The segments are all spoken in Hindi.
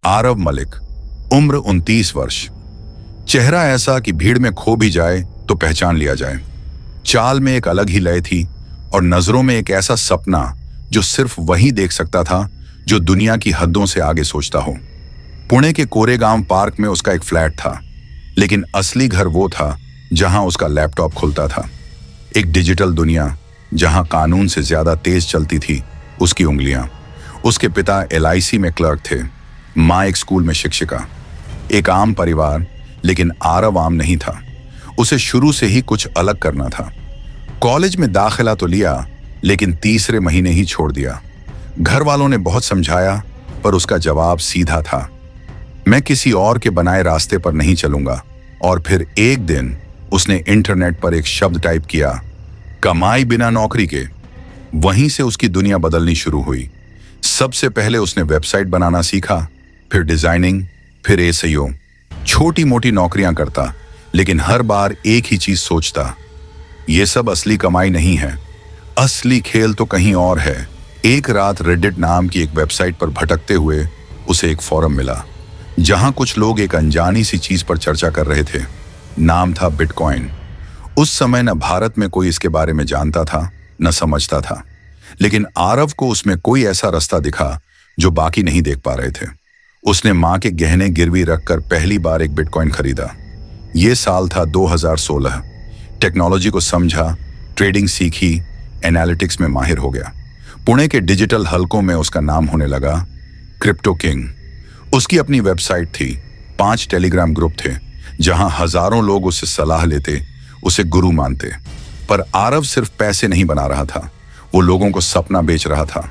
आरव मलिक, उम्र 29 वर्ष। चेहरा ऐसा कि भीड़ में खो भी जाए तो पहचान लिया जाए। चाल में एक अलग ही लय थी और नजरों में एक ऐसा सपना जो सिर्फ वही देख सकता था जो दुनिया की हदों से आगे सोचता हो। पुणे के कोरेगांव पार्क में उसका एक फ्लैट था, लेकिन असली घर वो था जहां उसका लैपटॉप खुलता था। एक डिजिटल दुनिया जहां कानून से ज्यादा तेज चलती थी उसकी उंगलियां। उसके पिता LIC में क्लर्क थे, माँ एक स्कूल में शिक्षिका। एक आम परिवार, लेकिन आरव आम नहीं था। उसे शुरू से ही कुछ अलग करना था। कॉलेज में दाखिला तो लिया, लेकिन तीसरे महीने ही छोड़ दिया। घर वालों ने बहुत समझाया, पर उसका जवाब सीधा था, मैं किसी और के बनाए रास्ते पर नहीं चलूंगा। और फिर एक दिन उसने इंटरनेट पर एक शब्द टाइप किया, कमाई बिना नौकरी के। वहीं से उसकी दुनिया बदलनी शुरू हुई। सबसे पहले उसने वेबसाइट बनाना सीखा, फिर डिजाइनिंग, फिर SEO। छोटी मोटी नौकरियां करता, लेकिन हर बार एक ही चीज सोचता, यह सब असली कमाई नहीं है, असली खेल तो कहीं और है। एक रात रेडिट नाम की एक वेबसाइट पर भटकते हुए उसे एक फोरम मिला, जहां कुछ लोग एक अनजानी सी चीज पर चर्चा कर रहे थे। नाम था बिटकॉइन। उस समय न भारत में कोई इसके बारे में जानता था, न समझता था, लेकिन आरव को उसमें कोई ऐसा रास्ता दिखा जो बाकी नहीं देख पा रहे थे। उसने मां के गहने गिरवी रखकर पहली बार एक बिटकॉइन खरीदा। यह साल था 2016। टेक्नोलॉजी को समझा, ट्रेडिंग सीखी, एनालिटिक्स में माहिर हो गया। पुणे के डिजिटल हलकों में उसका नाम होने लगा, क्रिप्टो किंग। उसकी अपनी वेबसाइट थी, 5 टेलीग्राम ग्रुप थे, जहां हजारों लोग उससे सलाह लेते, उसे गुरु मानते। पर आरव सिर्फ पैसे नहीं बना रहा था, वो लोगों को सपना बेच रहा था,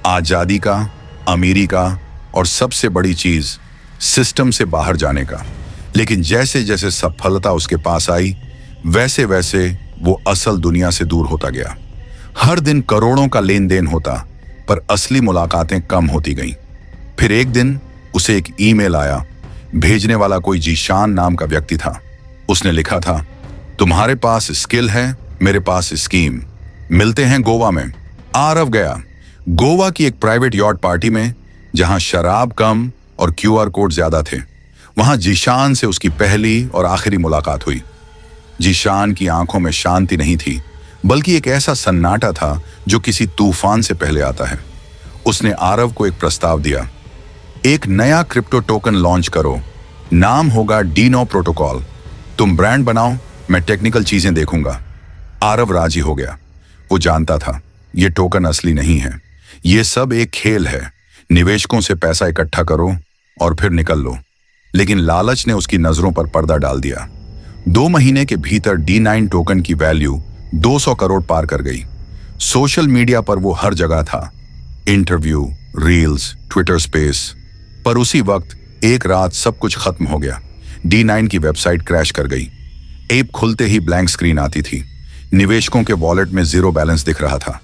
आजादी का, अमीरी का, और सबसे बड़ी चीज, सिस्टम से बाहर जाने का। लेकिन जैसे जैसे सफलता उसके पास आई, वैसे वैसे वो असल दुनिया से दूर होता गया। हर दिन करोड़ों का लेन देन होता, पर असली मुलाकातें कम होती गईं। फिर एक दिन उसे एक ईमेल आया। भेजने वाला कोई जीशान नाम का व्यक्ति था। उसने लिखा था, तुम्हारे पास स्किल है, मेरे पास स्कीम, मिलते हैं गोवा में। आरव गया गोवा की एक प्राइवेट यॉट पार्टी में, जहां शराब कम और QR कोड ज्यादा थे। वहां जीशान से उसकी पहली और आखिरी मुलाकात हुई। जीशान की आंखों में शांति नहीं थी, बल्कि एक ऐसा सन्नाटा था जो किसी तूफान से पहले आता है। उसने आरव को एक प्रस्ताव दिया, एक नया क्रिप्टो टोकन लॉन्च करो, नाम होगा डीनो प्रोटोकॉल। तुम ब्रांड बनाओ, मैं टेक्निकल चीजें देखूंगा। आरव राजी हो गया। वो जानता था ये टोकन असली नहीं है, ये सब एक खेल है। निवेशकों से पैसा इकट्ठा करो और फिर निकल लो। लेकिन लालच ने उसकी नजरों पर पर्दा डाल दिया। 2 महीने के भीतर D9 टोकन की वैल्यू 200 करोड़ पार कर गई। सोशल मीडिया पर वो हर जगह था, इंटरव्यू, रील्स, ट्विटर स्पेस। पर उसी वक्त एक रात सब कुछ खत्म हो गया। D9 की वेबसाइट क्रैश कर गई। ऐप खुलते ही ब्लैंक स्क्रीन आती थी। निवेशकों के वॉलेट में 0 बैलेंस दिख रहा था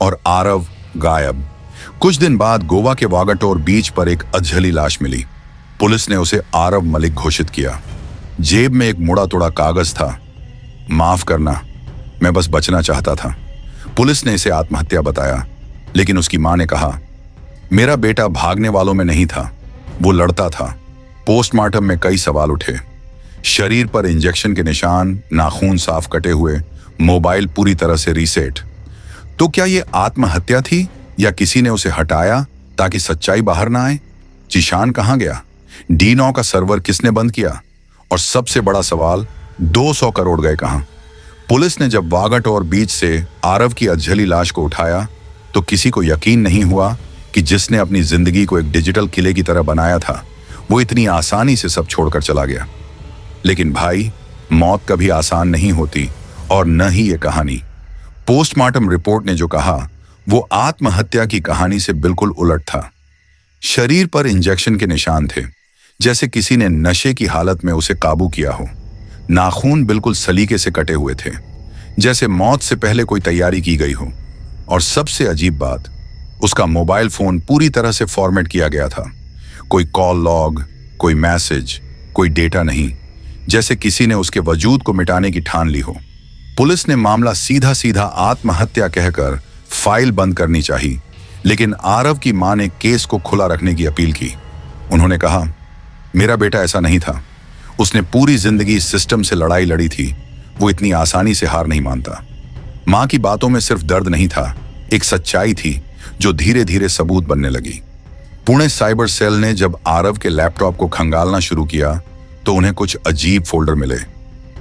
और आरव गायब। कुछ दिन बाद गोवा के वागाटोर बीच पर एक अधजली लाश मिली। पुलिस ने उसे आरव मलिक घोषित किया। जेब में एक मुड़ा तोड़ा कागज था, माफ करना, मैं बस बचना चाहता था। पुलिस ने इसे आत्महत्या बताया, लेकिन उसकी मां ने कहा, मेरा बेटा भागने वालों में नहीं था, वो लड़ता था। पोस्टमार्टम में कई सवाल उठे, शरीर पर इंजेक्शन के निशान, नाखून साफ कटे हुए, मोबाइल पूरी तरह से रीसेट। तो क्या ये आत्महत्या थी या किसी ने उसे हटाया ताकि सच्चाई बाहर ना आए? जीशान कहां गया? D9 का सर्वर किसने बंद किया? और सबसे बड़ा सवाल, 200 करोड़ गए कहां? पुलिस ने जब वागाटोर बीच से आरव की अधजली लाश को उठाया, तो किसी को यकीन नहीं हुआ कि जिसने अपनी जिंदगी को एक डिजिटल किले की तरह बनाया था, वो इतनी आसानी से सब छोड़कर चला गया। लेकिन भाई, मौत कभी आसान नहीं होती, और न ही ये कहानी। पोस्टमार्टम रिपोर्ट ने जो कहा, वो आत्महत्या की कहानी से बिल्कुल उलट था। शरीर पर इंजेक्शन के निशान थे, जैसे किसी ने नशे की हालत में उसे काबू किया हो। नाखून बिल्कुल सलीके से कटे हुए थे, जैसे मौत से पहले कोई तैयारी की गई हो। और सबसे अजीब बात, उसका मोबाइल फोन पूरी तरह से फॉर्मेट किया गया था। कोई कॉल लॉग, कोई मैसेज, कोई डेटा नहीं, जैसे किसी ने उसके वजूद को मिटाने की ठान ली हो। पुलिस ने मामला सीधा सीधा आत्महत्या कहकर फाइल बंद करनी चाहिए, लेकिन आरव की मां ने केस को खुला रखने की अपील की। उन्होंने कहा, मेरा बेटा ऐसा नहीं था। उसने पूरी जिंदगी सिस्टम से लड़ाई लड़ी थी। वो इतनी आसानी से हार नहीं मानता। मां की बातों में सिर्फ दर्द नहीं था, एक सच्चाई थी जो धीरे धीरे सबूत बनने लगी। पुणे साइबर सेल ने जब आरव के लैपटॉप को खंगालना शुरू किया तो उन्हें कुछ अजीब फोल्डर मिले,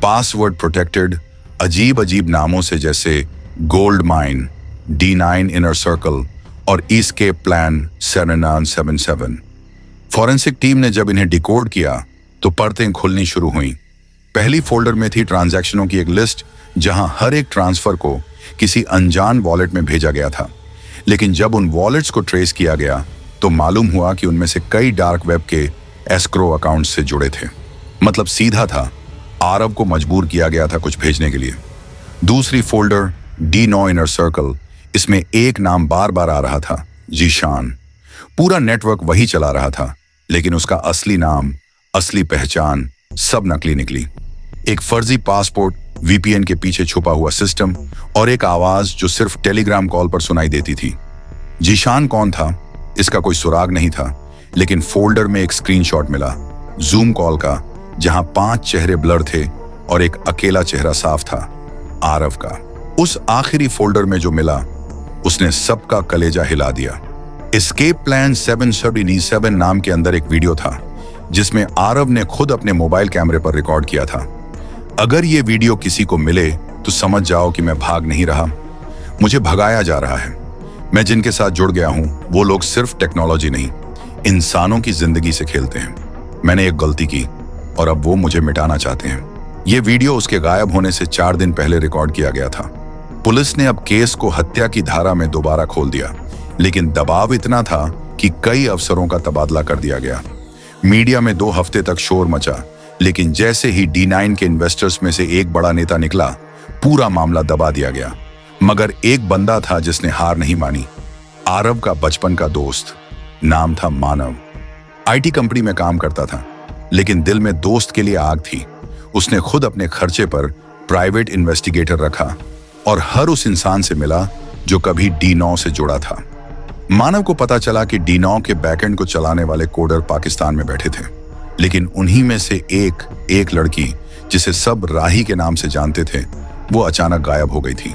पासवर्ड प्रोटेक्टेड, अजीब अजीब नामों से, जैसे gold mine, D9 inner circle और एस्केप प्लान 7977। फॉरेंसिक टीम ने जब इन्हें डिकोड किया तो परतें खुलनी शुरू हुईं। पहली फोल्डर में थी ट्रांजैक्शनों की एक लिस्ट, जहां हर एक ट्रांसफर को किसी अनजान वॉलेट में भेजा गया था। लेकिन जब उन वॉलेट्स को ट्रेस किया गया तो मालूम हुआ कि उनमें से कई डार्क वेब के एस्क्रो अकाउंट से जुड़े थे। मतलब सीधा था, आरव को मजबूर किया गया था कुछ भेजने के लिए। दूसरी फोल्डर D9 इनर सर्कल, इसमें एक नाम बार बार आ रहा था, जीशान। पूरा नेटवर्क वही चला रहा था, लेकिन उसका असली नाम, असली पहचान सब नकली निकली। एक फर्जी पासपोर्ट, VPN के पीछे छुपा हुआ सिस्टम और एक आवाज जो सिर्फ टेलीग्राम कॉल पर सुनाई देती थी। जीशान कौन था, इसका कोई सुराग नहीं था, लेकिन फोल्डर में एक स्क्रीनशॉट मिला, जूम कॉल का, जहां 5 चेहरे ब्लर थे और एक अकेला चेहरा साफ था, आरव का। उस आखिरी फोल्डर में जो मिला, उसने सबका कलेजा हिला दिया। एस्केप प्लान 777 नाम के अंदर एक वीडियो था, जिसमें आरव ने खुद अपने मोबाइल कैमरे पर रिकॉर्ड किया था। अगर ये वीडियो किसी को मिले तो समझ जाओ कि मैं भाग नहीं रहा, मुझे भगाया जा रहा है। मैं जिनके साथ जुड़ गया हूं वो लोग सिर्फ टेक्नोलॉजी नहीं, इंसानों की जिंदगी से खेलते हैं। मैंने एक गलती की और अब वो मुझे मिटाना चाहते हैं। ये वीडियो उसके गायब होने से 4 दिन पहले रिकॉर्ड किया गया था। पुलिस ने अब केस को हत्या की धारा में दोबारा खोल दिया, लेकिन दबाव इतना था कि कई अफसरों का तबादला कर दिया गया। मीडिया में 2 हफ्ते तक शोर मचा, लेकिन जैसे ही D9 के इन्वेस्टर्स में से एक बड़ा नेता निकला, पूरा मामला दबा दिया गया। मगर एक बंदा था जिसने हार नहीं मानी, आरव का बचपन का दोस्त, नाम था मानव। IT कंपनी में काम करता था, लेकिन दिल में दोस्त के लिए आग थी। उसने खुद अपने खर्चे पर प्राइवेट इन्वेस्टिगेटर रखा और हर उस इंसान से मिला जो कभी D9 से जुड़ा था। मानव को पता चला कि D9 के बैकएंड को चलाने वाले कोडर पाकिस्तान में बैठे थे, लेकिन उन्हीं में से एक लड़की, जिसे सब राही के नाम से जानते थे, वो अचानक गायब हो गई थी।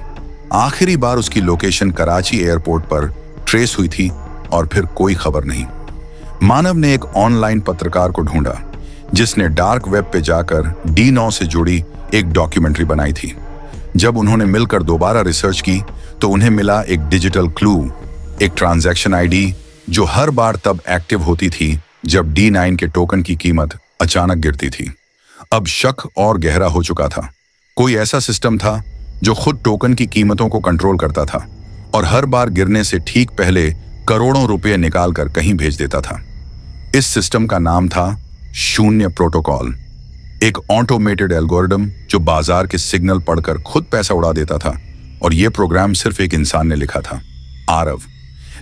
आखिरी बार उसकी लोकेशन कराची एयरपोर्ट पर ट्रेस हुई थी और फिर कोई खबर नहीं। मानव ने एक ऑनलाइन पत्रकार को ढूंढा, जिसने डार्क वेब पे जाकर D9 से जुड़ी एक डॉक्यूमेंट्री बनाई थी। जब उन्होंने मिलकर दोबारा रिसर्च की तो उन्हें मिला एक डिजिटल क्लू, एक ट्रांजैक्शन ID जो हर बार तब एक्टिव होती थी जब D9 के टोकन की कीमत अचानक गिरती थी। अब शक और गहरा हो चुका था। कोई ऐसा सिस्टम था जो खुद टोकन की कीमतों को कंट्रोल करता था और हर बार गिरने से ठीक पहले करोड़ों रुपए निकालकर कहीं भेज देता था। इस सिस्टम का नाम था शून्य प्रोटोकॉल, एक ऑटोमेटेड एल्गोरिदम जो बाजार के सिग्नल पढ़कर खुद पैसा उड़ा देता था। और यह प्रोग्राम सिर्फ एक इंसान ने लिखा था, आरव।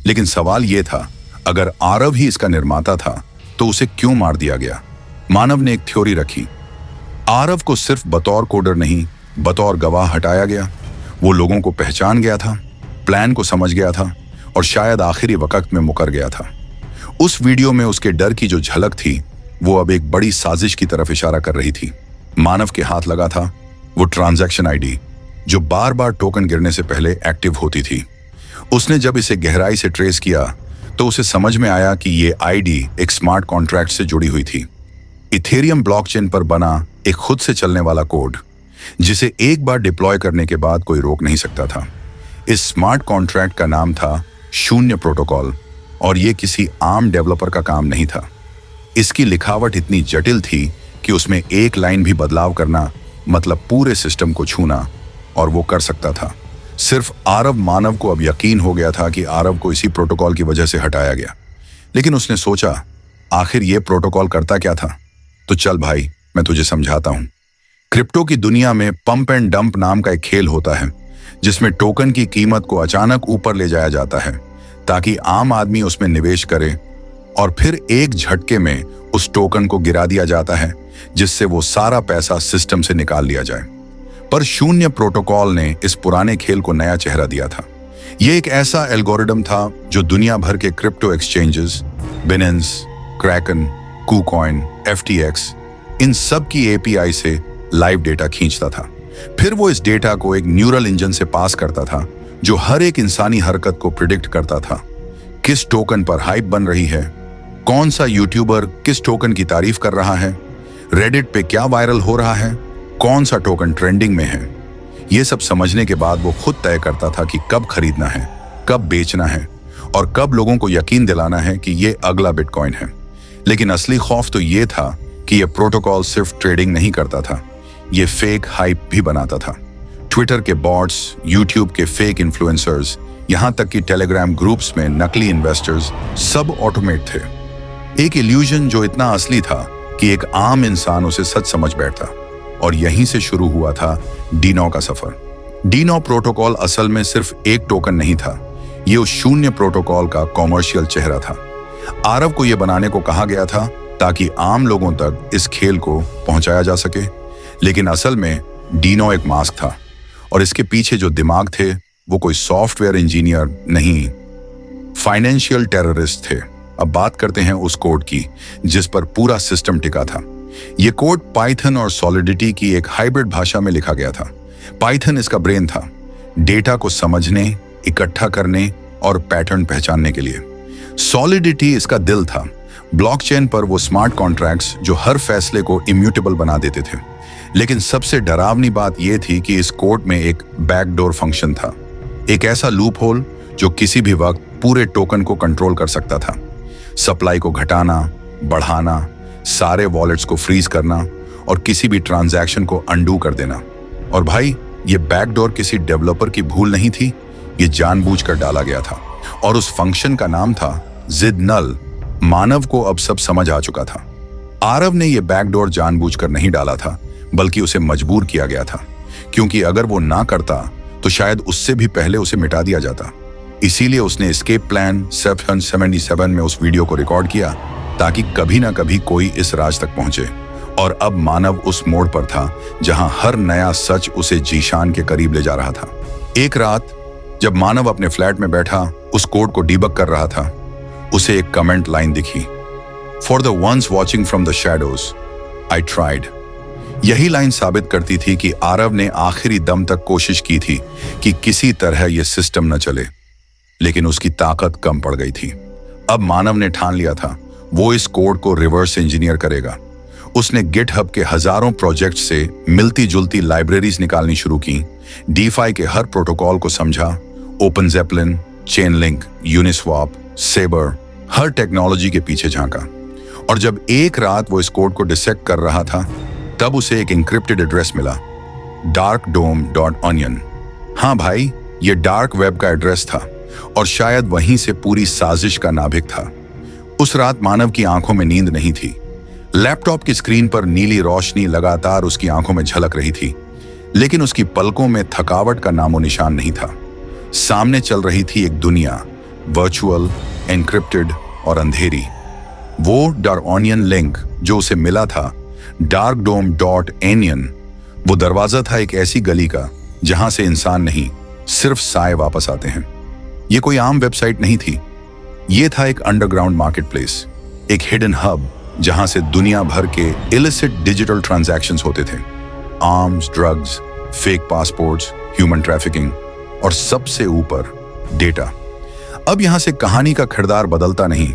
लेकिन सवाल यह था, अगर आरव ही इसका निर्माता था तो उसे क्यों मार दिया गया? मानव ने एक थ्योरी रखी, आरव को सिर्फ बतौर कोडर नहीं, बतौर गवाह हटाया गया। वो लोगों को पहचान गया था, प्लान को समझ गया था और शायद आखिरी वक्त में मुकर गया था। उस वीडियो में उसके डर की जो झलक थी, वो अब एक बड़ी साजिश की तरफ इशारा कर रही थी। मानव के हाथ लगा था वो ट्रांजैक्शन ID जो बार बार टोकन गिरने से पहले एक्टिव होती थी। उसने जब इसे गहराई से ट्रेस किया तो उसे समझ में आया कि ये ID एक स्मार्ट कॉन्ट्रैक्ट से जुड़ी हुई थी, इथेरियम ब्लॉकचेन पर बना एक खुद से चलने वाला कोड, जिसे एक बार डिप्लॉय करने के बाद कोई रोक नहीं सकता था। इस स्मार्ट कॉन्ट्रैक्ट का नाम था शून्य प्रोटोकॉल और ये किसी आम डेवलपर का काम नहीं था। इसकी लिखावट इतनी जटिल थी कि उसमें एक लाइन भी बदलाव करना मतलब पूरे सिस्टम को छूना, और वो कर सकता था। सिर्फ आरव मानव को अब यकीन हो गया था कि आरव को इसी प्रोटोकॉल की वजह से हटाया गया। लेकिन उसने सोचा, आखिर ये प्रोटोकॉल करता क्या था? तो चल भाई, मैं तुझे समझाता हूं। क्रिप्टो की दुनिया में पंप एंड डंप नाम का एक खेल होता है, जिसमें टोकन की कीमत को अचानक ऊपर ले जाया जाता है ताकि आम आदमी उसमें निवेश करे, और फिर एक झटके में उस टोकन को गिरा दिया जाता है, जिससे वो सारा पैसा सिस्टम से निकाल लिया जाए। पर शून्य प्रोटोकॉल ने इस पुराने खेल को नया चेहरा दिया था। यह एक ऐसा एल्गोरिदम था जो दुनिया भर के crypto exchanges, Binance, Kraken, KuCoin, FTX, इन सब की API से लाइव डेटा खींचता था। फिर वो इस डेटा को एक न्यूरल इंजन से पास करता था जो हर एक इंसानी हरकत को प्रिडिक्ट करता था। किस टोकन पर हाइप बन रही है, कौन सा यूट्यूबर किस टोकन की तारीफ कर रहा है, रेडिट पे क्या वायरल हो रहा है, कौन सा टोकन ट्रेंडिंग में है। ये सब समझने के बाद वो खुद तय करता था कि कब खरीदना है, कब बेचना है और कब लोगों को यकीन दिलाना है कि ये अगला बिटकॉइन है। लेकिन असली खौफ तो ये था कि ये प्रोटोकॉल सिर्फ ट्रेडिंग नहीं करता था, ये फेक हाइप भी बनाता था। ट्विटर के बॉट्स, यूट्यूब के फेक इन्फ्लुएंसर्स, यहाँ तक कि टेलीग्राम ग्रुप्स में नकली इन्वेस्टर्स सब ऑटोमेट थे। एक इल्यूजन जो इतना असली था कि एक आम इंसान उसे सच समझ बैठता। और यहीं से शुरू हुआ था डीनो का सफर। डीनो प्रोटोकॉल असल में सिर्फ एक टोकन नहीं था, ये उस शून्य प्रोटोकॉल का कॉमर्शियल चेहरा था। आरव को यह बनाने को कहा गया था ताकि आम लोगों तक इस खेल को पहुंचाया जा सके, लेकिन असल में डीनो एक मास्क था और इसके पीछे जो दिमाग थे वो कोई सॉफ्टवेयर इंजीनियर नहीं, फाइनेंशियल टेररिस्ट थे। अब बात करते हैं उस कोड की जिस पर पूरा सिस्टम टिका था। यह कोड पाइथन और सॉलिडिटी की एक हाइब्रिड भाषा में लिखा गया था। पाइथन इसका ब्रेन था, डेटा को समझने, इकट्ठा करने और पैटर्न पहचानने के लिए। सॉलिडिटी इसका दिल था, ब्लॉकचेन पर वो स्मार्ट कॉन्ट्रैक्ट्स जो हर फैसले को इम्यूटेबल बना देते थे। लेकिन सबसे डरावनी बात यह थी कि इस कोड में एक बैकडोर फंक्शन था, एक ऐसा लूप होल जो किसी भी वक्त पूरे टोकन को कंट्रोल कर सकता था। सप्लाई को घटाना, बढ़ाना, सारे वॉलेट्स को फ्रीज करना और किसी भी ट्रांजैक्शन को अंडू कर देना। और भाई, ये बैकडोर किसी डेवलपर की भूल नहीं थी, ये जानबूझकर डाला गया था। और उस फंक्शन का नाम था जिद नल। मानव को अब सब समझ आ चुका था। आरव ने यह बैकडोर जानबूझकर नहीं डाला था, बल्कि उसे मजबूर किया गया था, क्योंकि अगर वो ना करता तो शायद उससे भी पहले उसे मिटा दिया जाता। इसीलिए उसने एस्केप प्लान 777 में उस वीडियो को रिकॉर्ड किया ताकि कभी ना कभी कोई इस राज तक पहुंचे। और अब मानव उस मोड़ पर था जहां हर नया सच उसे जीशान के करीब ले जा रहा था। एक रात जब मानव अपने फ्लैट में बैठा उस कोड को डीबग कर रहा था, उसे एक कमेंट लाइन दिखी, for the ones watching from the shadows I tried. यही लाइन साबित करती थी कि आरव ने आखिरी दम तक कोशिश की थी कि किसी तरह यह सिस्टम न चले, लेकिन उसकी ताकत कम पड़ गई थी। अब मानव ने ठान लिया था वो इस कोड को रिवर्स इंजीनियर करेगा। उसने गिटहब के हजारों प्रोजेक्ट से मिलती जुलती लाइब्रेरीज निकालनी शुरू की, डीफाई के हर प्रोटोकॉल को समझा, ओपन ज़ेपलिन, चेनलिंक, यूनिस्वैप, सेबर, हर टेक्नोलॉजी के पीछे झांका। और जब एक रात वो इस कोड को डिसेक्ट कर रहा था, तब उसे एक इंक्रिप्टेड एड्रेस मिला, darkdome.onion। हाँ भाई, ये डार्क वेब का एड्रेस था और शायद वहीं से पूरी साजिश का नाभिक था। उस रात मानव की आंखों में नींद नहीं थी। लैपटॉप की स्क्रीन पर नीली रोशनी लगातार उसकी आंखों में झलक रही थी, लेकिन उसकी पलकों में थकावट का नामो निशान नहीं था। सामने चल रही थी एक दुनिया, वर्चुअल, एन्क्रिप्टेड और अंधेरी। वो डार्कोनियन लिंक जो उसे मिला था, darkdome.onion, वो दरवाजा था एक ऐसी गली का जहां से इंसान नहीं, सिर्फ साए वापस आते हैं। ये कोई आम वेबसाइट नहीं थी, ये था एक अंडरग्राउंड मार्केटप्लेस, एक हिडन हब जहां से दुनिया भर के इलिसिट डिजिटल ट्रांजैक्शंस होते थे। Arms, drugs, fake passports, human trafficking और सबसे ऊपर डेटा। अब यहां से कहानी का किरदार बदलता नहीं,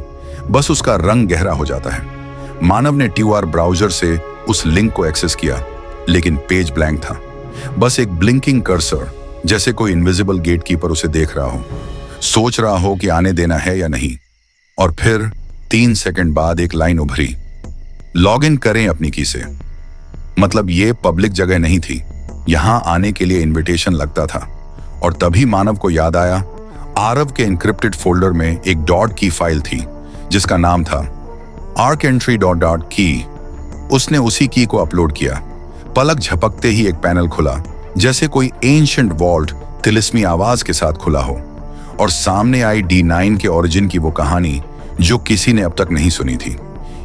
बस उसका रंग गहरा हो जाता है। मानव ने TUR ब्राउजर से उस लिंक को एक्सेस किया, लेकिन पेज ब्लैंक था। बस एक ब्लिंकिंग कर्सर, जैसे कोई इनविजिबल गेटकीपर उसे देख रहा हो, सोच रहा हो कि आने देना है या नहीं। और फिर 3 सेकंड बाद एक लाइन उभरी, लॉग इन करें अपनी की से। मतलब ये पब्लिक जगह नहीं थी, यहां आने के लिए इनविटेशन लगता था। और तभी मानव को याद आया, आरव के एन्क्रिप्टेड फोल्डर में एक डॉट की फाइल थी जिसका नाम था arcentry.key। उसने उसी की को अपलोड किया। पलक झपकते ही एक पैनल खुला, जैसे कोई एंशिएंट वॉल्ट तिलिस्मी आवाज के साथ खुला हो, और सामने आई D9 के ओरिजिन की वो कहानी जो किसी ने अब तक नहीं सुनी थी।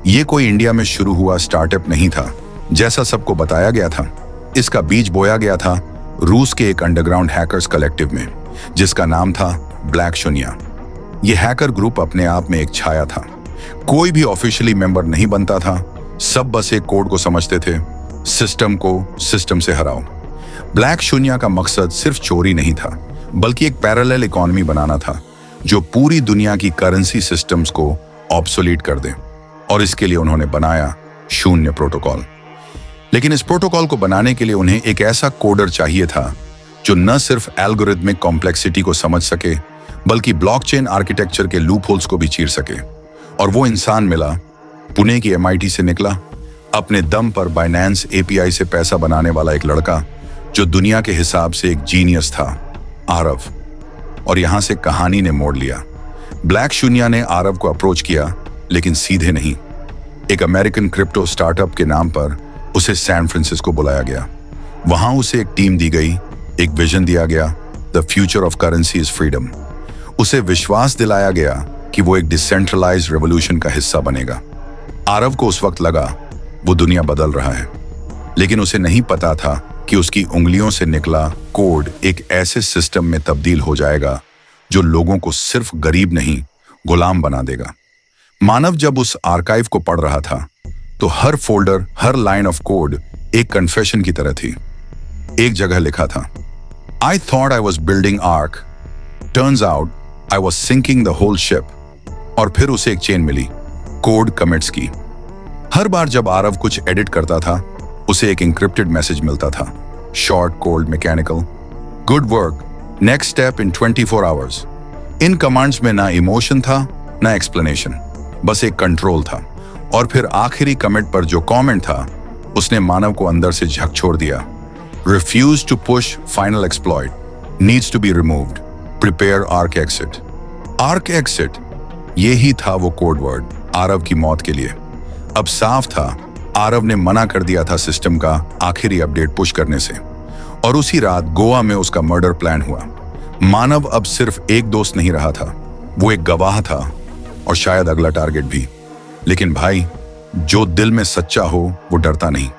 ये कोई इंडिया में शुरू हुआ स्टार्टअप नहीं था जैसा सबको बताया गया था। इसका बीज बोया गया था रूस के एक अंडरग्राउंड हैकर्स कलेक्टिव में, जिसका नाम था ब्लैक शून्य। ये हैकर ग्रुप अपने आप में एक छाया था, कोई भी ऑफिशियली मेंबर नहीं बनता था, सब बस एक कोड को समझते थे, सिस्टम को सिस्टम से हराओ। ब्लैक शून्य का मकसद सिर्फ चोरी नहीं था, बल्कि एक पैरेलल इकोनॉमी बनाना था जो पूरी दुनिया की करेंसी सिस्टम्स को ऑब्सोलीट कर दे। और इसके लिए उन्होंने बनाया शून्य प्रोटोकॉल। लेकिन इस प्रोटोकॉल को बनाने के लिए उन्हें एक ऐसा कोडर चाहिए था जो न सिर्फ एल्गोरिथमिक कॉम्प्लेक्सिटी को समझ सके, बल्कि ब्लॉकचेन आर्किटेक्चर के लूपहोल्स को भी चीर सके। और वो इंसान मिला, पुणे की MIT से निकला, अपने दम पर बाइनेंस API से पैसा बनाने वाला एक लड़का जो दुनिया के हिसाब से एक जीनियस था, आरव। और यहां से कहानी ने मोड़ लिया। ब्लैक शून्य ने आरव को अप्रोच किया, लेकिन सीधे नहीं। एक अमेरिकन क्रिप्टो स्टार्टअप के नाम पर उसे सैन फ्रांसिस्को बुलाया गया। वहां उसे एक टीम दी गई, एक विजन दिया गया, the future of currency is freedom. उसे विश्वास दिलाया गया कि वो एक डिसेंट्रलाइज्ड रेवोल्यूशन का हिस्सा बनेगा। आरव को उस वक्त लगा वो दुनिया बदल रहा है, लेकिन उसे नहीं पता था कि उसकी उंगलियों से निकला कोड एक ऐसे सिस्टम में तब्दील हो जाएगा जो लोगों को सिर्फ गरीब नहीं, गुलाम बना देगा। मानव जब उस आर्काइव को पढ़ रहा था तो हर फोल्डर, हर लाइन ऑफ कोड एक कन्फेशन की तरह थी। एक जगह लिखा था, I thought I was building ark, turns out I was sinking the whole ship। और फिर उसे एक चेन मिली, कोड कमिट्स की। हर बार जब आरव कुछ एडिट करता था, उसे एक इंक्रिप्टेड मैसेज मिलता था, short, cold, mechanical, good work, next step in 24 hours. In commands में ना इमोशन था, ना एक्सप्लेनेशन, बस एक कंट्रोल था। और फिर आखिरी कमिट पर जो कमेंट था, उसने मानव को अंदर से झकझोर दिया, refuse to push final exploit, needs to be removed, prepare Ark exit. Ark exit, ये ही था वो कोड वर्ड आरव की मौत के लिए। अब साफ था, आरव ने मना कर दिया था सिस्टम का आखिरी अपडेट पुश करने से। और उसी रात गोवा में उसका मर्डर प्लान हुआ। मानव अब सिर्फ एक दोस्त नहीं रहा था, वो एक गवाह था और शायद अगला टारगेट भी। लेकिन भाई, जो दिल में सच्चा हो वो डरता नहीं।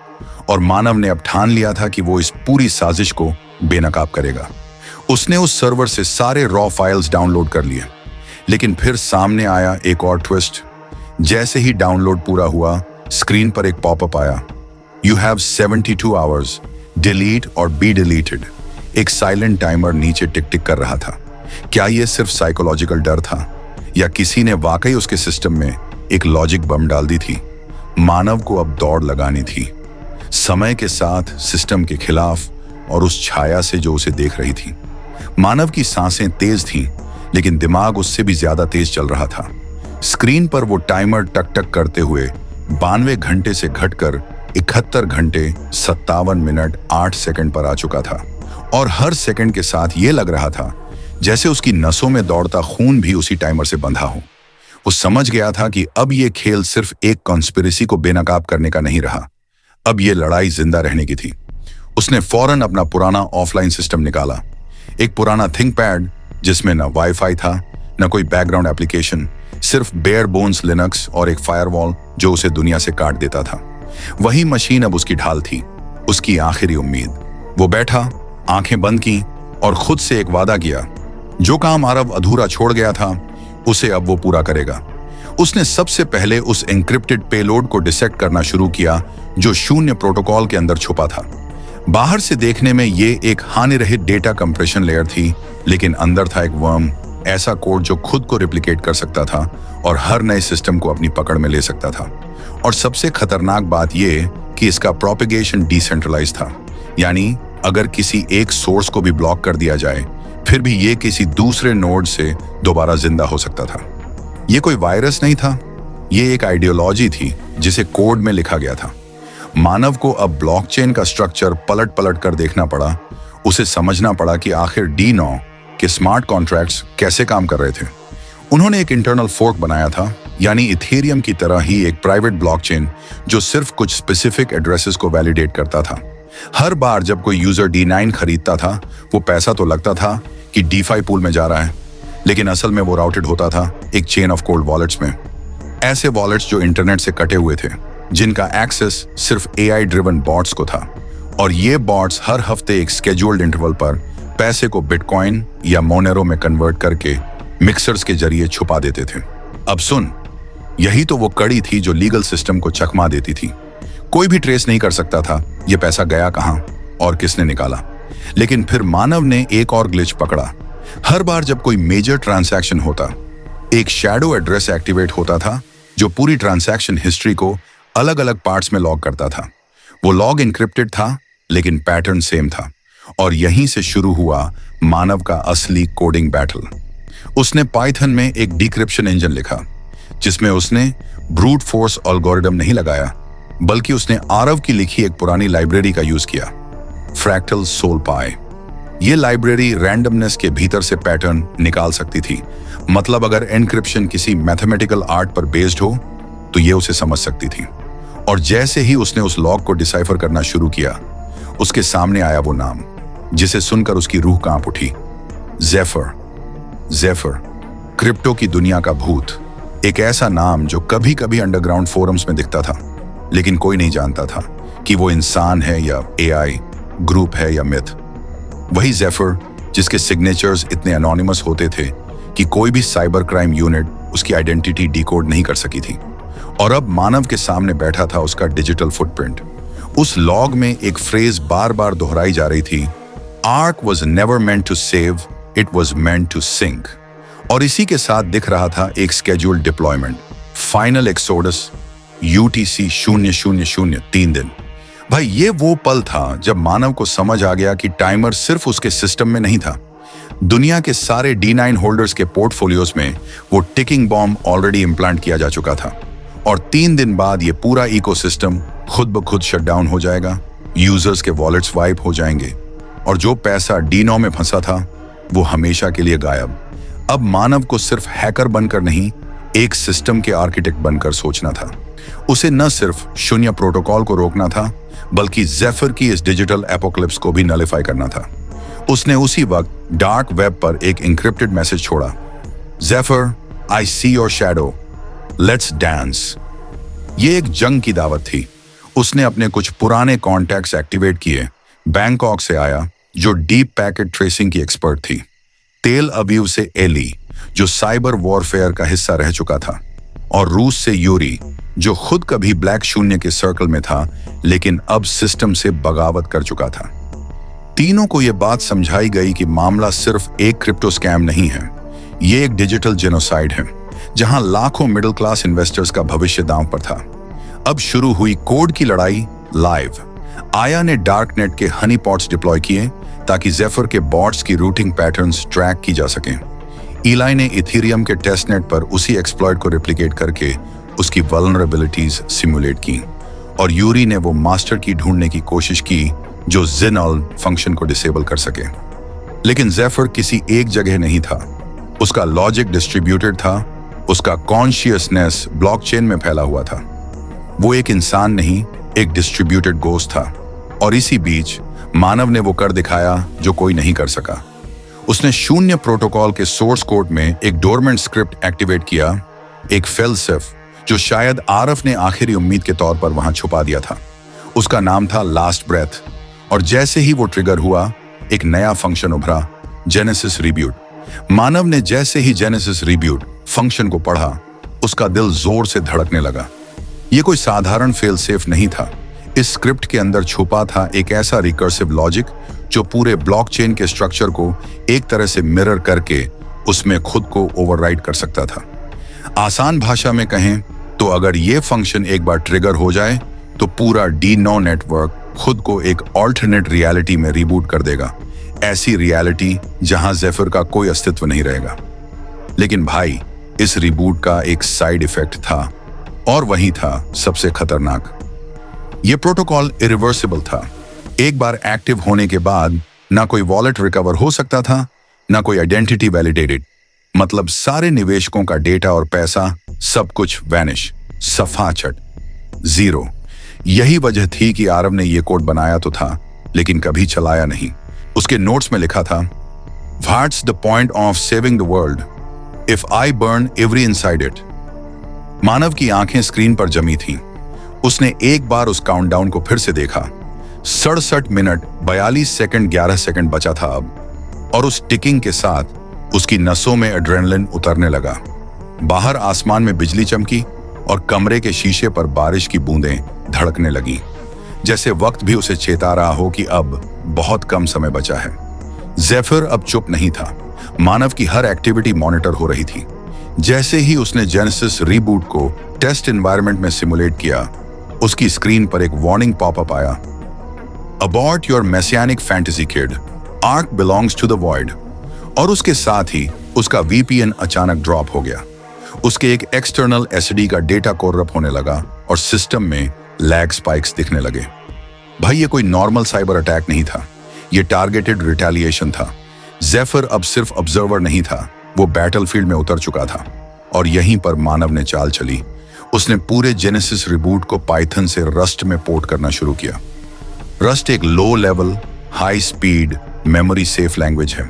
और मानव ने अब ठान लिया था कि वो इस पूरी साजिश को बेनकाब करेगा। उसने उस सर्वर से सारे रॉ फाइल्स डाउनलोड कर लिए। लेकिन फिर सामने आया एक और ट्विस्ट। जैसे ही डाउनलोड पूरा हुआ, स्क्रीन पर एक पॉपअप आया, यू हैव 72 आवर्स, डिलीट और बी डिलीटेड। एक साइलेंट टाइमर नीचे टिक टिक कर रहा था। क्या यह सिर्फ साइकोलॉजिकल डर था, या किसी ने वाकई उसके सिस्टम में एक लॉजिक बम डाल दी थी? मानव को अब दौड़ लगानी थी, समय के साथ सिस्टम के खिलाफ और उस छाया से जो उसे देख रही थी। मानव की सांसें तेज थीं, लेकिन दिमाग उससे भी ज्यादा तेज चल रहा था। स्क्रीन पर वो टाइमर टक टक करते हुए 92 घंटे से घटकर 71 घंटे 57 मिनट 8 सेकंड पर आ चुका था। और हर सेकंड के साथ ये लग रहा था जैसे उसकी नसों में दौड़ता खून भी उसी टाइमर से बंधा हो। वो समझ गया था कि अब ये खेल सिर्फ एक कॉन्स्पिरेसी को बेनकाब करने का नहीं रहा, अब ये लड़ाई जिंदा रहने की थी। उसने फौरन अपना पुराना ऑफलाइन सिस्टम निकाला, एक पुराना थिंक पैड जिसमें न वाईफाई था, न कोई बैकग्राउंड एप्लीकेशन, सिर्फ बेयर बोन्स लिनक्स और एक फायरवॉल जो उसे दुनिया से काट देता था। वही मशीन अब उसकी ढाल थी, उसकी आखिरी उम्मीद। वो बैठा, आंखें बंद की और खुद से एक वादा किया, जो काम आरव अधूरा छोड़ गया था उसे अब वो पूरा करेगा। उसने सबसे पहले उस एन्क्रिप्टेड पेलोड को डिसेक्ट करना शुरू किया जो शून्य प्रोटोकॉल के अंदर छुपा था। बाहर से देखने में ये एक हानिरहित डेटा कंप्रेशन लेयर थी, लेकिन अंदर था एक वर्म, ऐसा कोड जो खुद को रिप्लिकेट कर सकता था और हर नए सिस्टम को अपनी पकड़ में ले सकता था। और सबसे खतरनाक बात यह कि इसका प्रोपेगेशन डिसेंट्रलाइज था, यानी अगर किसी एक सोर्स को भी ब्लॉक कर दिया जाए, फिर भी ये किसी दूसरे नोड से दोबारा जिंदा हो सकता था। ये कोई वायरस नहीं था, ये एक आइडियोलॉजी थी जिसे कोड में लिखा गया था। मानव को अब ब्लॉकचेन का स्ट्रक्चर पलट पलट कर देखना पड़ा। उसे समझना पड़ा कि आखिर D9 के स्मार्ट कॉन्ट्रैक्ट्स कैसे काम कर रहे थे। उन्होंने एक इंटरनल फोर्क बनाया था, यानी इथेरियम की तरह ही एक प्राइवेट ब्लॉकचेन जो सिर्फ कुछ स्पेसिफिक एड्रेसेस को वैलिडेट करता था। हर बार जब कोई यूजर D9 खरीदता था, वो पैसा तो लगता था कि DeFi पूल में जा रहा है, लेकिन असल में वो राउटेड होता था एक चेन ऑफ कोल्ड वॉलेट्स में। ऐसे वॉलेट्स जो इंटरनेट से कटे हुए थे, जिनका एक्सेस सिर्फ AI ड्रिवन बॉट्स को था। और ये बॉट्स हर हफ्ते एक स्केड्यूल्ड इंटरवल पर पैसे को बिटकॉइन या मोनेरो में कन्वर्ट करके मिक्सर्स के जरिए छुपा देते थे। अब सुन, यही तो वो कड़ी थी जो लीगल सिस्टम को चकमा देती थी। कोई भी ट्रेस नहीं कर सकता था ये पैसा गया कहां और किसने निकाला। लेकिन फिर मानव ने एक और ग्लिच पकड़ा। हर बार जब कोई मेजर ट्रांसैक्शन होता, एक शैडो एड्रेस एक्टिवेट होता था जो पूरी ट्रांसैक्शन हिस्ट्री को अलग अलग पार्ट्स में लॉग करता था। वो लॉग इनक्रिप्टेड था लेकिन पैटर्न सेम था। और यहीं से शुरू हुआ मानव का असली कोडिंग बैटल। उसने पाइथन में एक डिक्रिप्शन इंजन लिखा जिसमें उसने ब्रूट फोर्स एल्गोरिथम नहीं लगाया, बल्कि उसने आरव की लिखी एक पुरानी लाइब्रेरी का यूज किया, फ्रैक्टल सोलपाई। ये लाइब्रेरी रैंडमनेस के भीतर से पैटर्न निकाल सकती थी। मतलब अगर एनक्रिप्शन किसी मैथमेटिकल आर्ट पर बेस्ड हो तो ये उसे समझ सकती थी। और जैसे ही उसने उस लॉग को डिसाइफर करना शुरू किया, उसके सामने आया वो नाम जिसे सुनकर उसकी रूह कांप उठी, ज़ेफर। ज़ेफर, क्रिप्टो की दुनिया का भूत। एक ऐसा नाम जो कभी कभी अंडरग्राउंड फोरम्स में दिखता था, लेकिन कोई नहीं जानता था कि वो इंसान है या एआई, ग्रुप है या मिथ। वही ज़ेफर जिसके सिग्नेचर्स इतने एनोनिमस होते थे कि कोई भी साइबर क्राइम यूनिट उसकी आइडेंटिटी डिकोड नहीं कर सकी थी। और अब मानव के सामने बैठा था उसका डिजिटल फुटप्रिंट। उस लॉग में एक फ्रेज बार बार दोहराई जा रही थी, Ark was never meant to save, it was meant to sink. और इसी के साथ दिख रहा था एक scheduled deployment, final exodus, UTC 000 3 दिन। भाई ये वो पल था जब मानव को समझ आ गया कि टाइमर सिर्फ उसके सिस्टम में नहीं था, दुनिया के सारे D9 होल्डर्स के पोर्टफोलियोज में वो टिकिंग बॉम्ब ऑलरेडी इम्प्लांट किया जा चुका था। और 3 दिन बाद ये पूरा इकोसिस्टम खुद ब खुद शटडाउन हो जाएगा, यूजर्स के वॉलेट्स वाइप हो जाएंगे और जो पैसा D9 में फंसा था वो हमेशा के लिए गायब। अब मानव को सिर्फ हैकर बनकर नहीं, एक सिस्टम के आर्किटेक्ट बनकर सोचना था। उसे न सिर्फ शून्य प्रोटोकॉल को रोकना था, बल्कि ज़ेफर की इस डिजिटल एपोकलिप्स को भी नलिफाई करना था। उसने उसी वक्त डार्क वेब पर एक इंक्रिप्टेड मैसेज छोड़ा, Zephyr, I see your shadow, let's dance. ये एक जंग की दावत थी। उसने अपने कुछ पुराने कॉन्टैक्ट्स एक्टिवेट किए। बैंकॉक से आया जो डीप पैकेट ट्रेसिंग की एक्सपर्ट थी, तेल अवीव से एली जो साइबर वॉरफेयर का हिस्सा रह चुका था, और रूस से यूरी जो खुद कभी ब्लैक शून्य के सर्कल में था लेकिन अब सिस्टम से बगावत कर चुका था। तीनों को यह बात समझाई गई कि मामला सिर्फ एक क्रिप्टो स्कैम नहीं है, ये एक डिजिटल जेनोसाइड है जहां लाखों मिडिल क्लास इन्वेस्टर्स का भविष्य दांव पर था। अब शुरू हुई कोड की लड़ाई लाइव। आया ने डार्कनेट के हनी पॉट्स डिप्लॉय किए ताकि ज़ेफर के बॉट्स की रूटिंग पैटर्न्स ट्रैक की जा सकें। इलाई ने इथेरियम के टेस्टनेट पर उसी एक्सप्लॉइट को रेप्लिकेट करके उसकी वल्नरेबिलिटीज सिमुलेट की। और यूरी ने वो मास्टर की ढूंढने की कोशिश की जो ज़िनॉल फंक्शन को डिसेबल कर सके। लेकिन ज़ेफर किसी एक जगह नहीं था, उसका लॉजिक डिस्ट्रीब्यूटेड था, उसका कॉन्शियसनेस ब्लॉकचेन में फैला हुआ था। वो एक इंसान नहीं, एक डिस्ट्रीब्यूटेड गोस्ट था। और इसी बीच मानव ने वो कर दिखाया जो कोई नहीं कर सका। उसने शून्य प्रोटोकॉल के सोर्स कोड में एक डोरमेंट स्क्रिप्ट एक्टिवेट किया, एक फेलसेफ जो शायद आरफ ने आखिरी उम्मीद के तौर पर वहां छुपा दिया था। उसका नाम था लास्ट ब्रेथ। और जैसे ही वो ट्रिगर हुआ, एक नया फंक्शन उभरा, जेनेसिस रिब्यूट। मानव ने जैसे ही जेनेसिस रिब्यूट फंक्शन को पढ़ा, उसका दिल जोर से धड़कने लगा। ये कोई साधारण फेल सेफ नहीं था। इस स्क्रिप्ट के अंदर छुपा था एक ऐसा रिकर्सिव लॉजिक जो पूरे ब्लॉकचेन के स्ट्रक्चर को एक तरह से मिरर करके उसमें खुद को ओवरराइड कर सकता था। आसान भाषा में कहें तो अगर ये फंक्शन एक बार ट्रिगर हो जाए तो पूरा D9 नेटवर्क खुद को एक ऑल्टरनेट रियलिटी में रिबूट कर देगा, ऐसी रियलिटी जहां ज़ेफर का कोई अस्तित्व नहीं रहेगा। लेकिन भाई, इस रिबूट का एक साइड इफेक्ट था, और वही था सबसे खतरनाक। यह प्रोटोकॉल इरिवर्सिबल था। एक बार एक्टिव होने के बाद ना कोई वॉलेट रिकवर हो सकता था, ना कोई आइडेंटिटी वैलिडेटेड। मतलब सारे निवेशकों का डेटा और पैसा सब कुछ वैनिश, सफाचट, जीरो। यही वजह थी कि आरव ने यह कोड बनाया तो था लेकिन कभी चलाया नहीं। उसके नोट्स में लिखा था, what's the point of saving the world if I burn every inside it. मानव की आंखें स्क्रीन पर जमी थीं। उसने एक बार उस काउंटडाउन को फिर से देखा। 67 मिनट 42 सेकंड 11 सेकंड बचा था अब। और उस टिकिंग के साथ उसकी नसों में एड्रेनलिन उतरने लगा। बाहर आसमान में बिजली चमकी और कमरे के शीशे पर बारिश की बूंदें धड़कने लगी, जैसे वक्त भी उसे चेता रहा हो कि अब बहुत कम समय बचा है। ज़ेफिर अब चुप नहीं था। मानव की हर एक्टिविटी मॉनिटर हो रही थी। जैसे ही उसने जेनेसिस रीबूट को टेस्ट एनवायरनमेंट में सिमुलेट किया, उसकी स्क्रीन पर एक वार्निंग पॉपअप आया। Abort your messianic fantasy kid, ark belongs to the void. और उसके साथ ही उसका वीपीएन अचानक ड्रॉप हो गया। उसके एक एक्सटर्नल एसडी का डेटा कोरप्ट होने लगा और सिस्टम में लैग स्पाइक्स दिखने लगे। भाई, ये कोई नॉर्मल साइबर अटैक नहीं था, ये टारगेटेड रिटेलिएशन था। ज़ेफिर अब सिर्फ ऑब्जर्वर नहीं था, वो बैटलफील्ड में उतर चुका था। और यहीं पर मानव ने चाल चली। उसने पूरे जेनेसिस रिबूट को पाइथन से रस्ट में पोर्ट करना शुरू किया। रस्ट एक low level, high speed, memory safe language है।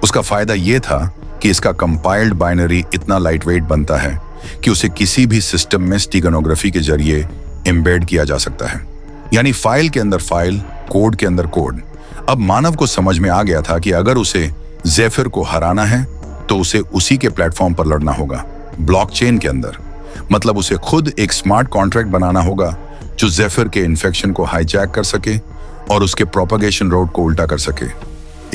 उसका फायदा यह था कि इसका कंपाइल्ड बाइनरी इतना लाइटवेट बनता है कि उसे किसी भी सिस्टम में स्टेगनोग्राफी के जरिए एम्बेड किया जा सकता है, यानी फाइल के अंदर फाइल, कोड के अंदर कोड। अब मानव को समझ में आ गया था कि अगर उसे ज़ेफिर को हराना है तो उसे उसी के प्लेटफॉर्म पर लड़ना होगा, ब्लॉकचेन के अंदर। मतलब उसे खुद एक स्मार्ट कॉन्ट्रैक्ट बनाना होगा जो ज़ेफिर के इन्फेक्शन को हाईजैक कर सके और उसके प्रोपगेशन रोड को उल्टा कर सके।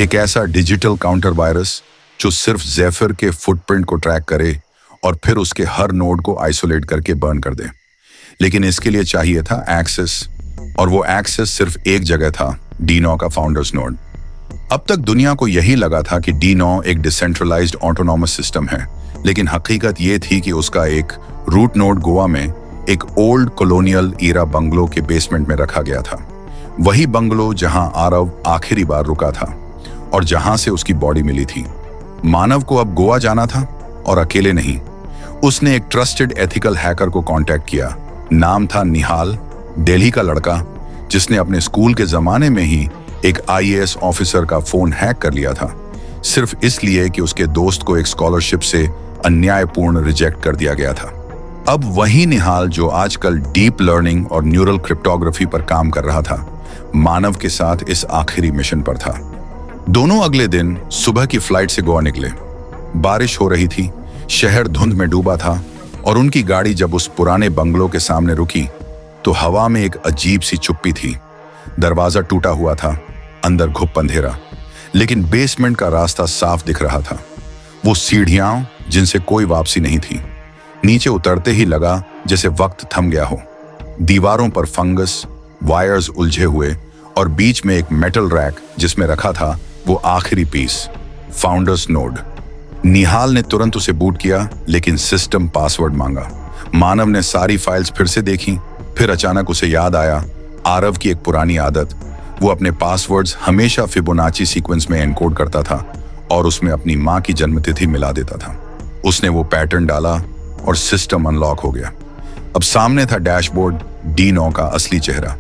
एक ऐसा डिजिटल काउंटर वायरस जो सिर्फ ज़ेफिर के फुटप्रिंट को ट्रैक करे और फिर उसके हर नोड को आइसोलेट करके बर्न कर दे। लेकिन इसके लिए चाहिए था एक्सेस, और वो एक्सेस सिर्फ एक जगह था, डीनो का फाउंडर्स नोड। अब तक दुनिया को यही लगा था कि डीनो एक डिसेंट्रलाइज्ड ऑटोनॉमस सिस्टम है, लेकिन हकीकत ये थी कि उसका एक रूट नोड गोवा में एक ओल्ड कॉलोनियल ईरा बंगलो के बेसमेंट में रखा गया था। वही बंगलो जहां आरव आखिरी बार रुका था और जहां से उसकी बॉडी मिली थी। मानव को अब गोवा जाना था, और अकेले नहीं। उसने एक ट्रस्टेड एथिकल हैकर को कांटेक्ट किया। नाम था निहाल, दिल्ली का लड़का जिसने अपने स्कूल के जमाने में ही एक आईएएस ऑफिसर का फोन हैक कर लिया था, सिर्फ इसलिए कि उसके दोस्त को एक स्कॉलरशिप से अन्यायपूर्ण रिजेक्ट कर दिया गया था। अब वही निहाल जो आजकल डीप लर्निंग और न्यूरल क्रिप्टोग्राफी पर काम कर रहा था, मानव के साथ इस आखिरी मिशन पर था। दोनों अगले दिन सुबह की फ्लाइट से गोवा निकले। बारिश हो रही थी, शहर धुंध में डूबा था, और उनकी गाड़ी जब उस पुराने बंगलो के सामने रुकी तो हवा में एक अजीब सी चुप्पी थी। दरवाजा टूटा हुआ था, अंदर घुप अंधेरा, लेकिन बेसमेंट का रास्ता साफ दिख रहा था। वो सीढ़ियां जिनसे कोई वापसी नहीं थी। नीचे उतरते ही लगा जैसे वक्त थम गया हो। दीवारों पर फंगस, वायर्स उलझे हुए, और बीच में एक मेटल रैक जिसमें रखा था वो आखिरी पीस, फाउंडर्स नोड। निहाल ने तुरंत उसे बूट किया, लेकिन सिस्टम पासवर्ड मांगा। मानव ने सारी फाइल्स फिर से देखी, फिर अचानक उसे याद आया आरव की एक पुरानी आदत। वो अपने पासवर्ड्स हमेशा फिबोनाची सीक्वेंस में एनकोड करता था और उसमें अपनी माँ की जन्मतिथि मिला देता था। उसने वो पैटर्न डाला और सिस्टम अनलॉक हो गया। अब सामने था डैशबोर्ड, डीनो का असली चेहरा।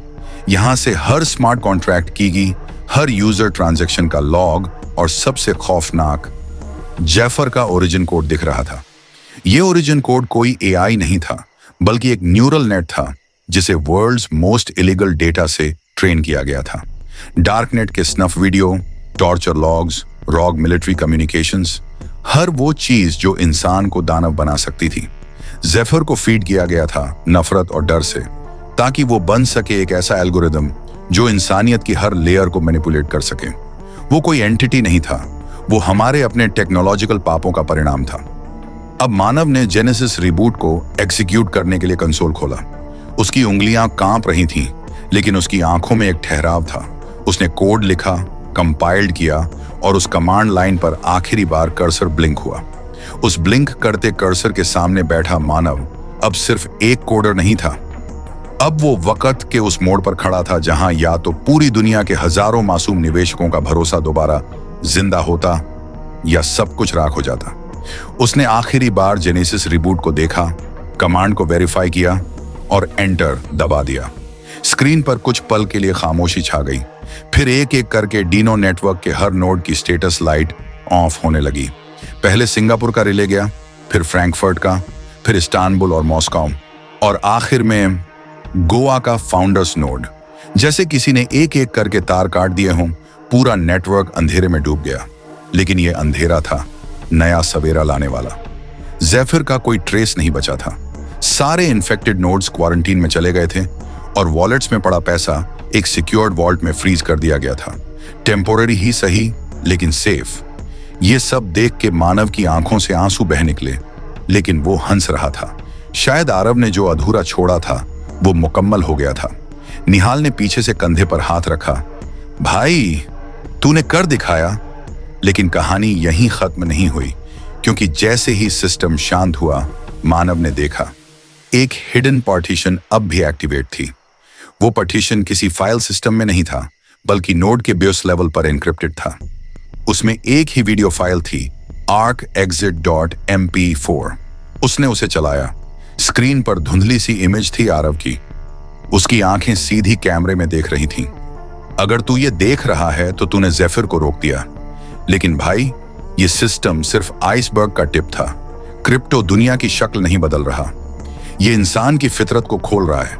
यहां से हर स्मार्ट कॉन्ट्रैक्ट की गई हर यूजर ट्रांजैक्शन का लॉग, और सबसे खौफनाक, ज़ेफिर का ओरिजिन कोड दिख रहा था। ये ओरिजिन कोड कोई एआई नहीं था, बल्कि एक न्यूरल नेट था जिसे वर्ल्ड्स मोस्ट इलीगल डेटा से ट्रेन किया गया था। डार्कनेट के snuff video, torture logs, rogue military communications, हर वो चीज जो इंसान को दानव बना सकती थी, ज़ेफिर को फीड किया गया था नफरत और डर से, ताकि वो बन सके एक ऐसा एल्गोरिदम जो इंसानियत की हर लेयर को मैनिपुलेट कर सके। वो कोई एंटिटी नहीं था, वो हमारे अपने टेक्नोलॉजिकल पापों का परिणाम था। अब मानव ने जेनेसिस रिबूट को एग्जीक्यूट करने के लिए कंसोल खोला। उसकी उंगलियां कांप रही थीं, लेकिन उसकी आंखों में एक ठहराव था। उसने कोड लिखा, कंपाइल्ड किया, और उस कमांड लाइन पर आखिरी बार कर्सर ब्लिंक हुआ। उस ब्लिंक करते कर्सर के सामने बैठा मानव अब सिर्फ एक कोडर नहीं था। अब वो वक्त के उस मोड़ पर खड़ा था जहां या तो पूरी दुनिया के हजारों मासूम निवेशकों का भरोसा दोबारा जिंदा होता या सब कुछ राख हो जाता। उसने आखिरी बार जेनेसिस रिबूट को देखा, कमांड को वेरीफाई किया और एंटर दबा दिया। स्क्रीन पर कुछ पल के लिए खामोशी छा गई। फिर एक एक करके डीनो नेटवर्क के हर नोड की स्टेटस लाइट ऑफ होने लगी। पहले सिंगापुर का रिले गया, फिर फ्रैंकफर्ट का, फिर इस्तांबुल और मॉस्को, और आखिर में गोवा का फाउंडर्स नोड। जैसे किसी ने एक एक करके तार काट दिए हों, पूरा नेटवर्क अंधेरे में डूब गया। लेकिन यह अंधेरा था नया सवेरा लाने वाला। ज़ेफिर का कोई ट्रेस नहीं बचा था। सारे इन्फेक्टेड नोड्स क्वारंटीन में चले गए थे और वॉलेट्स में पड़ा पैसा एक सिक्योर्ड वॉल्ट में फ्रीज कर दिया गया था। टेम्पोररी ही सही, लेकिन सेफ। ये सब देख के मानव की आंखों से आंसू बह निकले, लेकिन वो हंस रहा था। शायद आरव ने जो अधूरा छोड़ा था वो मुकम्मल हो गया था। निहाल ने पीछे से कंधे पर हाथ रखा। भाई, तूने कर दिखाया। लेकिन कहानी यहीं खत्म नहीं हुई, क्योंकि जैसे ही सिस्टम शांत हुआ, मानव ने देखा एक हिडन पार्टीशन अब भी एक्टिवेट थी। वो पार्टीशन किसी फाइल सिस्टम में नहीं था, बल्कि नोड के BIOS लेवल पर एन्क्रिप्टेड था। उसमें एक ही वीडियो फाइल थी, arcexit.mp4। उसने उसे चलाया। स्क्रीन पर धुंधली सी इमेज थी आरव की। उसकी आंखें सीधी कैमरे में देख रही थीं। अगर तू ये देख रहा है तो तूने ज़ेफिर को रोक दिया। लेकिन भाई, ये सिस्टम सिर्फ आइसबर्ग का टिप था। क्रिप्टो दुनिया की शक्ल नहीं बदल रहा, ये इंसान की फितरत को खोल रहा है।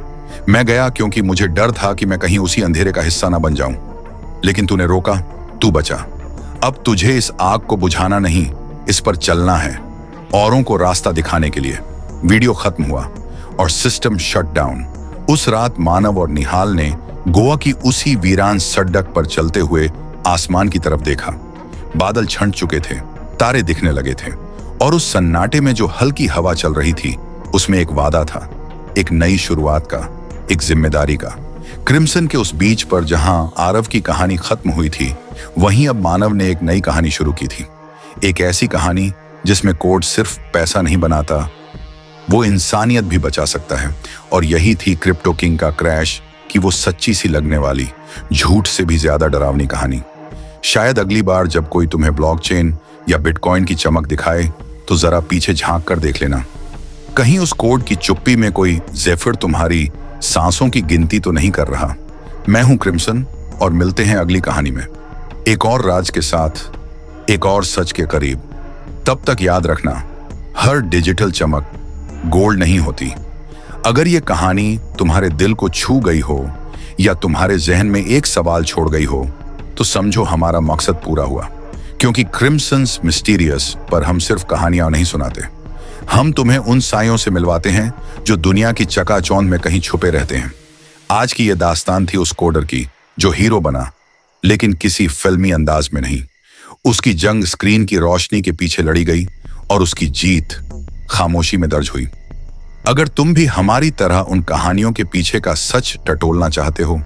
मैं गया क्योंकि मुझे डर था कि मैं कहीं उसी अंधेरे का हिस्सा ना बन जाऊं। लेकिन तूने रोका, तू बचा। अब तुझे इस आग को बुझाना नहीं, इस पर चलना है, औरों को रास्ता दिखाने के लिए। वीडियो खत्म हुआ और सिस्टम शट डाउन। उस रात मानव और निहाल ने गोवा की उसी वीरान सड़क पर चलते हुए आसमान की तरफ देखा। बादल छंट चुके थे, तारे दिखने लगे थे, और उस सन्नाटे में जो हल्की हवा चल रही थी, उसमें एक वादा था, एक नई शुरुआत का, एक जिम्मेदारी का। क्रिम्सन के उस बीच पर जहां आरव की कहानी खत्म हुई थी, वहीं अब मानव ने एक नई कहानी शुरू की थी। एक ऐसी कहानी जिसमें कोड सिर्फ पैसा नहीं बनाता, वो इंसानियत भी बचा सकता है। और यही थी क्रिप्टो किंग का क्रैश की वो सच्ची सी लगने वाली, झूठ से भी ज्यादा डरावनी कहानी। शायद अगली बार जब कोई तुम्हें ब्लॉकचेन या बिटकॉइन की चमक दिखाए, तो जरा पीछे झांक कर देख लेना। कहीं उस कोड की चुप्पी में कोई ज़ेफिर तुम्हारी सांसों की गिनती तो नहीं कर रहा। मैं हूं क्रिम्सन, और मिलते हैं अगली कहानी में, एक और राज के साथ, एक और सच के करीब। तब तक याद रखना, हर डिजिटल चमक गोल्ड नहीं होती। अगर ये कहानी तुम्हारे दिल को छू गई हो या तुम्हारे जहन में एक सवाल छोड़ गई हो, तो समझो हमारा मकसद पूरा हुआ। क्योंकि क्रिम्सन्स मिस्टीरियस पर हम सिर्फ कहानियां नहीं सुनाते, हम तुम्हें उन सायों से मिलवाते हैं जो दुनिया की चकाचौंध में कहीं छुपे रहते हैं। आज की यह दास्तान थी उस कोडर की जो हीरो बना, लेकिन किसी फिल्मी अंदाज में नहीं। उसकी जंग स्क्रीन की रोशनी के पीछे लड़ी गई और उसकी जीत खामोशी में दर्ज हुई। अगर तुम भी हमारी तरह उन कहानियों के पीछे का सच टटोलना चाहते हो,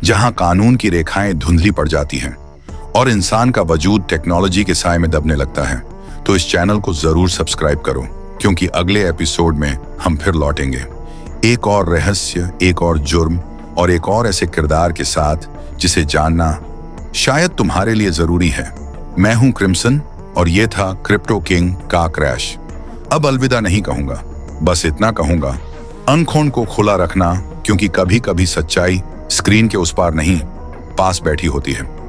जहां कानून की रेखाएं धुंधली पड़ जाती हैं और इंसान का वजूद टेक्नोलॉजी के साए में दबने लगता है, तो इस चैनल को जरूर सब्सक्राइब करो, क्योंकि अगले एपिसोड में हम फिर लौटेंगे एक और रहस्य, एक और जुर्म और एक और ऐसे किरदार के साथ जिसे जानना शायद तुम्हारे लिए जरूरी है। मैं हूं क्रिम्सन, और ये था क्रिप्टो किंग का क्रैश। अब अलविदा नहीं कहूंगा, बस इतना कहूंगा, आंखों को खुला रखना, क्योंकि कभी कभी सच्चाई स्क्रीन के उस पार नहीं, पास बैठी होती है।